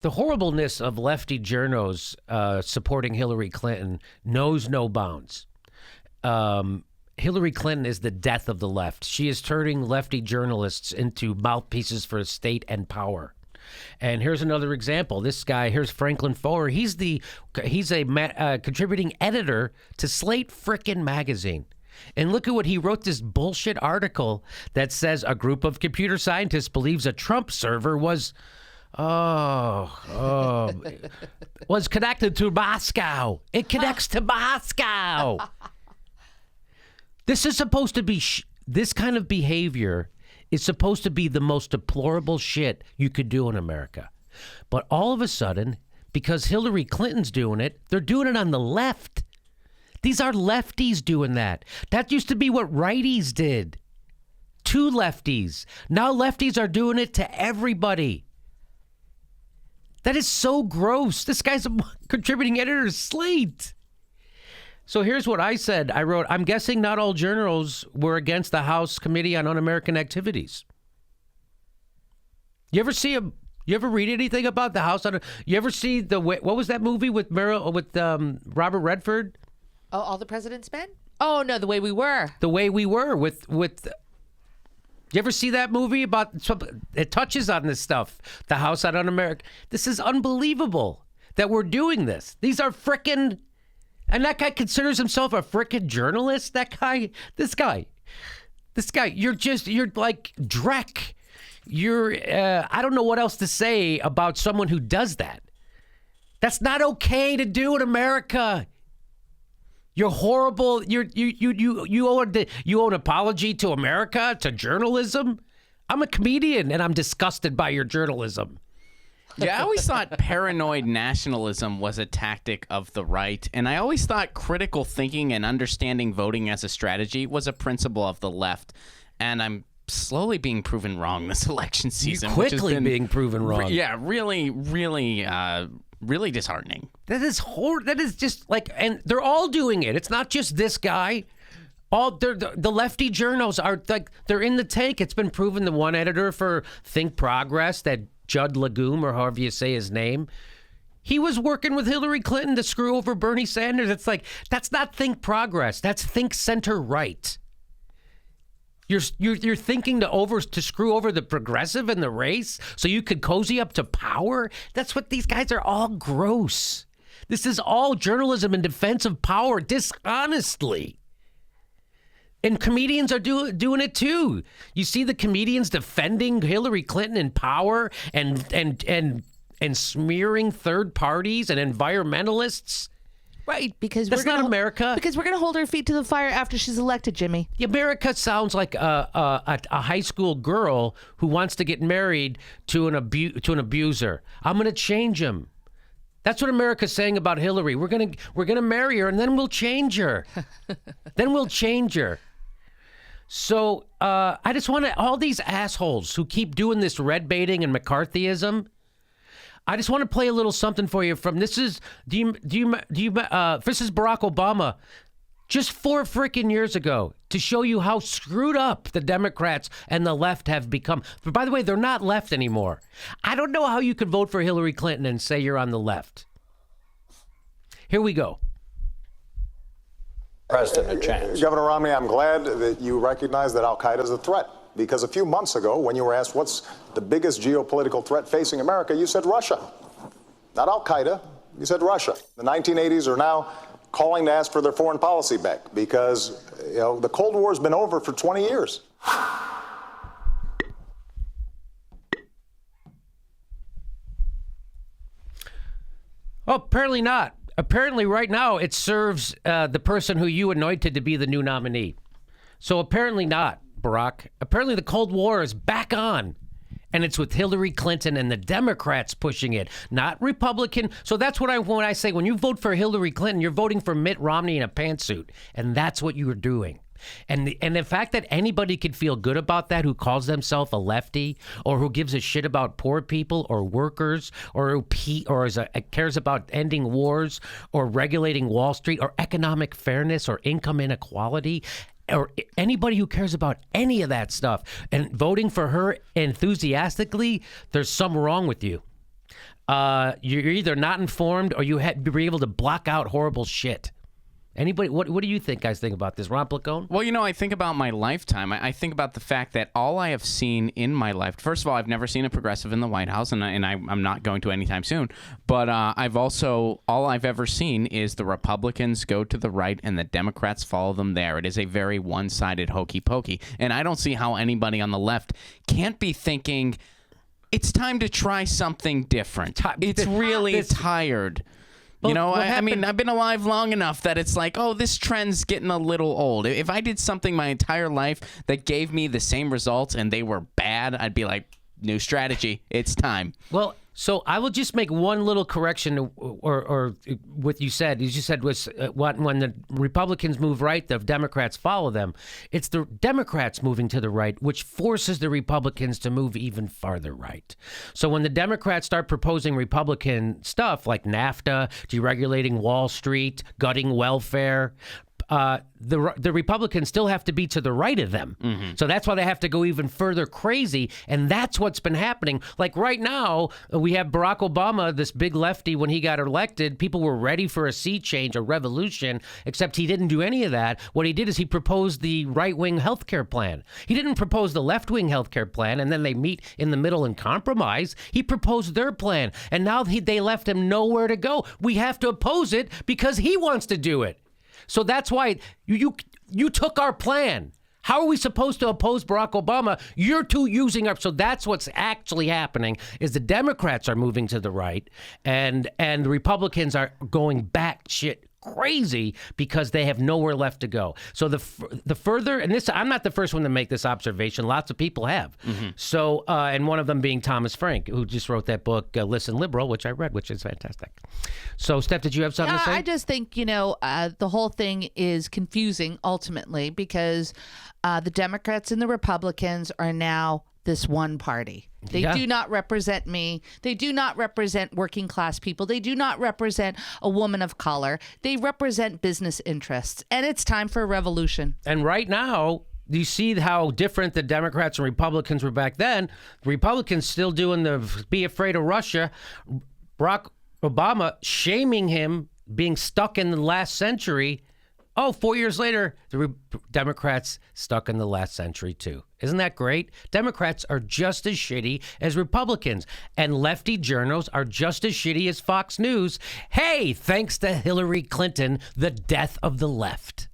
The horribleness of lefty journos supporting Hillary Clinton knows no bounds. Hillary Clinton is the death of the left. She is turning lefty journalists into mouthpieces for state and power. And here's another example. This guy, here's Franklin Foer. He's a contributing editor to Slate frickin' magazine. And look at what he wrote, this bullshit article that says a group of computer scientists believes a Trump server was connected to Moscow. It connects to Moscow. This is supposed to be, this kind of behavior is supposed to be the most deplorable shit you could do in America. But all of a sudden, because Hillary Clinton's doing it, they're doing it on the left. These are lefties doing that. That used to be what righties did. Two lefties. Now lefties are doing it to everybody. That is so gross. This guy's a contributing editor to Slate. So here's what I said. I wrote, I'm guessing not all journals were against the House Committee on Un-American Activities. You ever read anything about the House? You ever see what was that movie with Robert Redford? Oh, All the President's Men? Oh, no, The Way We Were. The Way We Were with you ever see that movie about, it touches on this stuff, the House on Un-American. This is unbelievable that we're doing this. These are frickin', and that guy considers himself a frickin' journalist. This guy, you're like Drek. I don't know what else to say about someone who does that. That's not okay to do in America. You're horrible. You owe an apology to America, to journalism. I'm a comedian and I'm disgusted by your journalism. Yeah, I always thought paranoid nationalism was a tactic of the right, and I always thought critical thinking and understanding voting as a strategy was a principle of the left, and I'm slowly being proven wrong this election season. You're quickly being proven wrong. Yeah, really, really, really disheartening. That is That is just like, and they're all doing it. It's not just this guy. The lefty journals are like, they're in the tank. It's been proven. The one editor for Think Progress, that Judd Legume, or however you say his name, he was working with Hillary Clinton to screw over Bernie Sanders. It's like, that's not Think Progress. That's Think Center Right. You're thinking to screw over the progressive in the race so you could cozy up to power. That's what these guys are, all gross. This is all journalism in defense of power, dishonestly. And comedians are doing it too. You see the comedians defending Hillary Clinton in power and smearing third parties and environmentalists. Right, because that's not America. Because we're going to hold her feet to the fire after she's elected, Jimmy. America sounds like a high school girl who wants to get married to an abuser. I'm going to change him. That's what America's saying about Hillary. We're gonna marry her, and then we'll change her. Then we'll change her. So I just want all these assholes who keep doing this red baiting and McCarthyism. I just want to play a little something for you from this is this is Barack Obama just 4 freaking years ago to show you how screwed up the Democrats and the left have become. But by the way, they're not left anymore. I don't know how you could vote for Hillary Clinton and say you're on the left. Here we go. President a chance. Governor Romney, I'm glad that you recognize that Al-Qaeda is a threat. Because a few months ago, when you were asked what's the biggest geopolitical threat facing America, you said Russia. Not Al-Qaeda, you said Russia. The 1980s are now calling to ask for their foreign policy back because, the Cold War has been over for 20 years. Oh, apparently not. Apparently right now it serves the person who you anointed to be the new nominee. So apparently not, Barack. Apparently the Cold War is back on. And it's with Hillary Clinton and the Democrats pushing it, not Republican. So that's what when I say, when you vote for Hillary Clinton, you're voting for Mitt Romney in a pantsuit. And that's what you are doing. And the fact that anybody could feel good about that who calls themselves a lefty or who gives a shit about poor people or workers or cares about ending wars or regulating Wall Street or economic fairness or income inequality, or anybody who cares about any of that stuff and voting for her enthusiastically, there's something wrong with you. you're either not informed or you be able to block out horrible shit. Anybody, what do you think, guys, think about this? Ron Placone? Well, I think about my lifetime. I think about the fact that all I have seen in my life, first of all, I've never seen a progressive in the White House, and I'm not going to anytime soon. But all I've ever seen is the Republicans go to the right and the Democrats follow them there. It is a very one-sided hokey pokey. And I don't see how anybody on the left can't be thinking, it's time to try something different. It's really tired. I mean, I've been alive long enough that it's like, oh, this trend's getting a little old. If I did something my entire life that gave me the same results and they were bad, I'd be like, new strategy. It's time. Well, so I will just make one little correction, or what you said. You said was when the Republicans move right, the Democrats follow them. It's the Democrats moving to the right, which forces the Republicans to move even farther right. So when the Democrats start proposing Republican stuff like NAFTA, deregulating Wall Street, gutting welfare, the Republicans still have to be to the right of them. Mm-hmm. So that's why they have to go even further crazy. And that's what's been happening. Like right now, we have Barack Obama, this big lefty, when he got elected, people were ready for a sea change, a revolution, except he didn't do any of that. What he did is he proposed the right-wing healthcare plan. He didn't propose the left-wing healthcare plan, and then they meet in the middle and compromise. He proposed their plan, and now they left him nowhere to go. We have to oppose it because he wants to do it. So that's why you took our plan. How are we supposed to oppose Barack Obama? You're too using our. So that's what's actually happening is the Democrats are moving to the right, and the Republicans are going batshit crazy because they have nowhere left to go. So the further, and this, I'm not the first one to make this observation. Lots of people have. Mm-hmm. So, and one of them being Thomas Frank, who just wrote that book, Listen Liberal, which I read, which is fantastic. So, Steph, did you have something to say? I just think, the whole thing is confusing ultimately because the Democrats and the Republicans are now this one party. They do not represent me. They do not represent working class people. They do not represent a woman of color. They represent business interests. And it's time for a revolution. And right now, you see how different the Democrats and Republicans were back then. The Republicans still doing the be afraid of Russia. Barack Obama shaming him being stuck in the last century. Oh, 4 years later, the Democrats stuck in the last century, too. Isn't that great? Democrats are just as shitty as Republicans, and lefty journos are just as shitty as Fox News. Hey, thanks to Hillary Clinton, the death of the left.